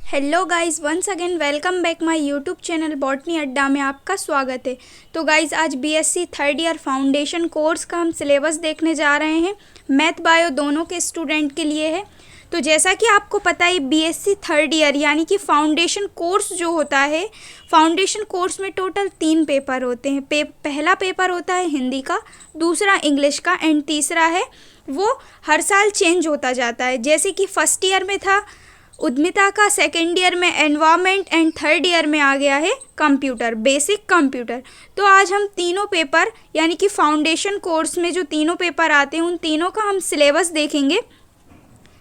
Hello guys, once again welcome back my YouTube channel botany Adda में आपका स्वागत है। तो गाइस आज BSc third year foundation course का हम सिलेबस देखने जा रहे हैं। मैथ बायो दोनों के स्टूडेंट के लिए है। तो जैसा कि आपको पता है बीएससी थर्ड ईयर यानी कि फाउंडेशन कोर्स जो होता है, फाउंडेशन कोर्स में टोटल 3 पेपर होते हैं। पहला पेपर होता है हिंदी का, दूसरा इंग्लिश का एंड तीसरा है वो हर साल चेंज होता जाता है। जैसे कि फर्स्ट ईयर में था उद्यमिता का, सेकेंड ईयर में एनवायरनमेंट एंड थर्ड ईयर में आ गया है कंप्यूटर, बेसिक कंप्यूटर। तो आज हम तीनों पेपर यानी कि फाउंडेशन कोर्स में जो तीनों पेपर आते हैं उन तीनों का हम सिलेबस देखेंगे।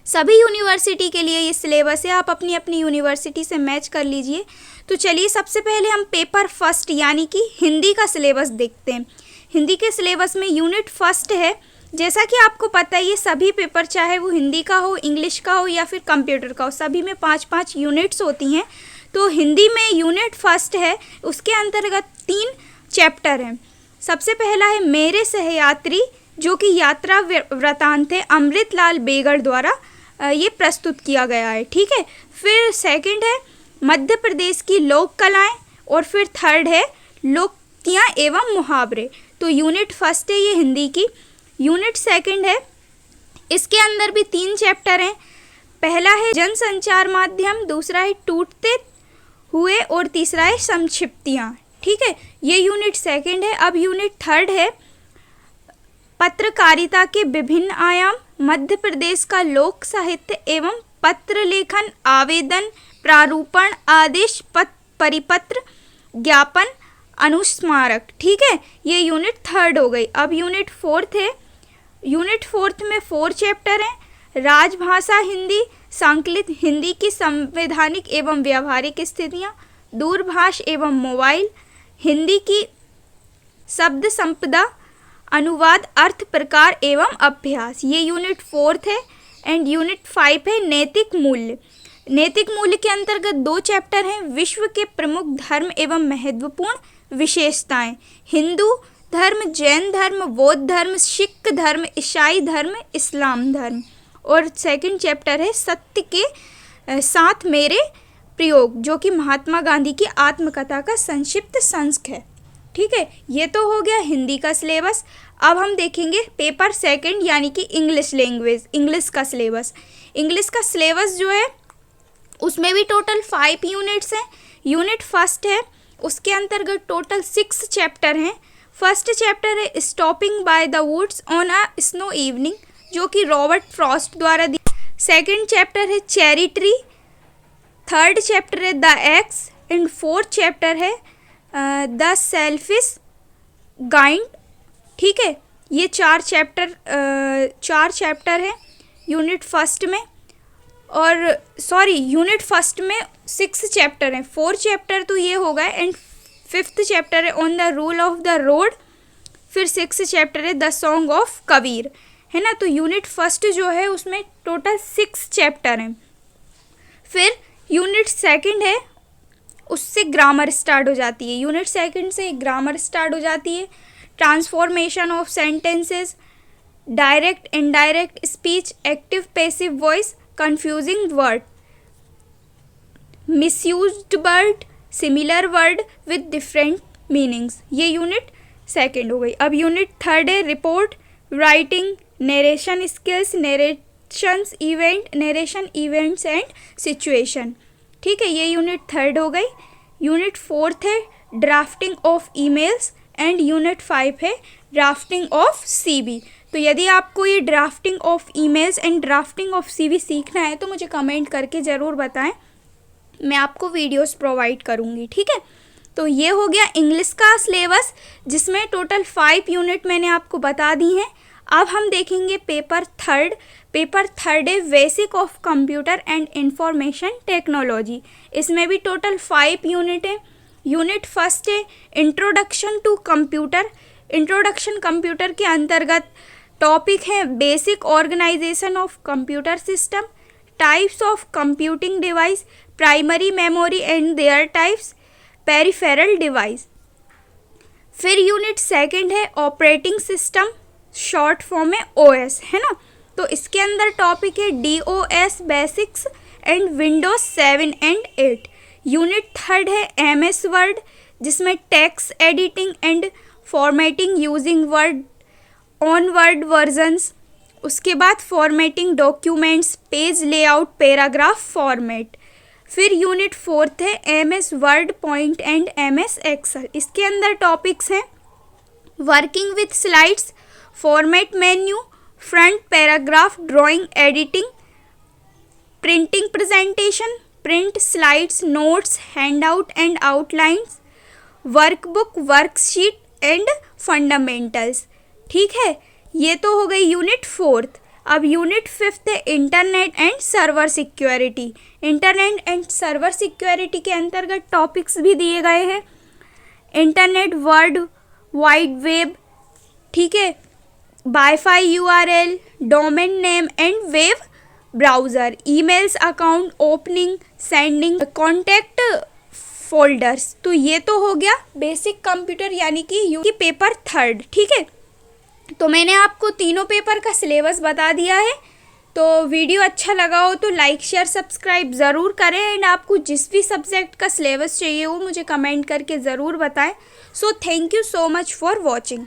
सभी यूनिवर्सिटी के लिए ये सिलेबस है, आप अपनी अपनी यूनिवर्सिटी से मैच कर लीजिए। तो चलिए सबसे पहले हम पेपर फर्स्ट यानी कि हिंदी का सिलेबस देखते हैं। हिंदी के सिलेबस में यूनिट फर्स्ट है। जैसा कि आपको पता है ये सभी पेपर चाहे वो हिंदी का हो, इंग्लिश का हो या फिर कंप्यूटर का हो, सभी में 5-5 यूनिट्स होती हैं। तो हिंदी में यूनिट फर्स्ट है, उसके अंतर्गत 3 चैप्टर हैं। सबसे पहला है मेरे सहयात्री, जो कि यात्रा वृतांत है अमृतलाल बेगड़ द्वारा ये प्रस्तुत किया गया है, ठीक है। फिर सेकंड है मध्य प्रदेश की लोक कलाएँ और फिर थर्ड है लोकियाँ एवं मुहावरे। तो यूनिट फर्स्ट है ये हिंदी की। यूनिट सेकंड है, इसके अंदर भी 3 चैप्टर हैं। पहला है जनसंचार माध्यम, दूसरा है टूटते हुए और तीसरा है संक्षिप्तियाँ, ठीक है। ये यूनिट सेकंड है। अब यूनिट थर्ड है पत्रकारिता के विभिन्न आयाम, मध्य प्रदेश का लोक साहित्य एवं पत्र लेखन, आवेदन, प्रारूपण, आदेश, परिपत्र, ज्ञापन, अनुस्मारक, ठीक है। ये यूनिट थर्ड हो गई। अब यूनिट फोर्थ है। यूनिट फोर्थ में 4 चैप्टर हैं। राजभाषा हिंदी, संकलित हिंदी की संवैधानिक एवं व्यावहारिक स्थितियाँ, दूरभाष एवं मोबाइल, हिंदी की शब्द संपदा, अनुवाद, अर्थ, प्रकार एवं अभ्यास। ये यूनिट फोर्थ है। एंड यूनिट 5 है नैतिक मूल्य। नैतिक मूल्य के अंतर्गत 2 चैप्टर हैं। विश्व के प्रमुख धर्म एवं महत्वपूर्ण विशेषताएं, हिंदू धर्म, जैन धर्म, बौद्ध धर्म, सिख धर्म, ईसाई धर्म, इस्लाम धर्म। और सेकंड चैप्टर है सत्य के साथ मेरे प्रयोग, जो कि महात्मा गांधी की आत्मकथा का संक्षिप्त संस्क है, ठीक है। ये तो हो गया हिंदी का सिलेबस। अब हम देखेंगे पेपर सेकंड यानी कि इंग्लिश लैंग्वेज, इंग्लिश का सिलेबस। इंग्लिश का सिलेबस जो है उसमें भी टोटल 5 यूनिट्स हैं। यूनिट फर्स्ट है, उसके अंतर्गत टोटल 6 चैप्टर हैं। फर्स्ट चैप्टर है stopping by the woods on a snow evening, जो कि रॉबर्ट फ्रॉस्ट द्वारा दी। सेकंड चैप्टर है चेरी ट्री। थर्ड चैप्टर है the axe and fourth chapter है द सेल्फिश गाइंड, ठीक है। ये 4 चैप्टर हैं यूनिट फर्स्ट में। और यूनिट फर्स्ट में 6 चैप्टर हैं। 4 चैप्टर तो ये हो गए एंड 5th चैप्टर है on the rule of the road. फिर 6th चैप्टर है द सॉन्ग ऑफ कबीर, है ना। तो यूनिट फर्स्ट जो है उसमें टोटल 6 चैप्टर हैं। फिर यूनिट सेकंड है, उससे ग्रामर स्टार्ट हो जाती है। यूनिट सेकंड से ग्रामर स्टार्ट हो जाती है। Transformation of sentences, direct indirect speech, active passive voice, confusing word, misused word, similar word with different meanings. ये यूनिट सेकंड हो गई। अब यूनिट थर्ड है report writing, narration skills, narration events and situation, ठीक है। ये यूनिट थर्ड हो गई। यूनिट फोर्थ है drafting of emails and unit 5 है ड्राफ्टिंग ऑफ सीवी। तो यदि आपको ये drafting of emails and drafting of CV सीखना है तो मुझे कमेंट करके ज़रूर बताएं, मैं आपको वीडियोस प्रोवाइड करूँगी, ठीक है। तो ये हो गया इंग्लिश का सिलेबस, जिसमें टोटल 5 यूनिट मैंने आपको बता दी हैं। अब हम देखेंगे पेपर थर्ड। पेपर थर्ड है basic of computer and information technology. इसमें भी टोटल 5 यूनिट है। यूनिट फर्स्ट है introduction to computer. Introduction computer के अंतर्गत टॉपिक है basic organisation of computer system, types of computing device, primary memory and their types, peripheral device. फिर unit second है operating system, short form में OS, है ना। तो इसके अंदर टॉपिक है DOS basics and Windows 7 and 8। Unit third है MS वर्ड, जिसमें text editing and formatting using word on word versions. उसके बाद formatting documents, page layout, paragraph format. फिर यूनिट फोर्थ है MS word point and MS excel. इसके अंदर topics हैं working with slides, format menu, front paragraph, drawing editing, printing presentation, print slides, notes, handout and outlines, workbook, worksheet and fundamentals. ठीक है, ये तो हो गई यूनिट फोर्थ। अब यूनिट फिफ्थ है internet and server security. Internet and server security के अंतर्गत टॉपिक्स भी दिए गए हैं। इंटरनेट, वर्ल्ड वाइड वेब, ठीक है, wifi URL, domain name and web browser, emails, account opening, sending, contact folders. तो ये तो हो गया बेसिक कंप्यूटर यानी कि पेपर थर्ड। ठीक है, तो मैंने आपको तीनों पेपर का सिलेबस बता दिया है। तो वीडियो अच्छा लगा हो तो लाइक शेयर सब्सक्राइब ज़रूर करें एंड आपको जिस भी सब्जेक्ट का सिलेबस चाहिए वो मुझे कमेंट करके ज़रूर बताएं। So thank you so much for watching.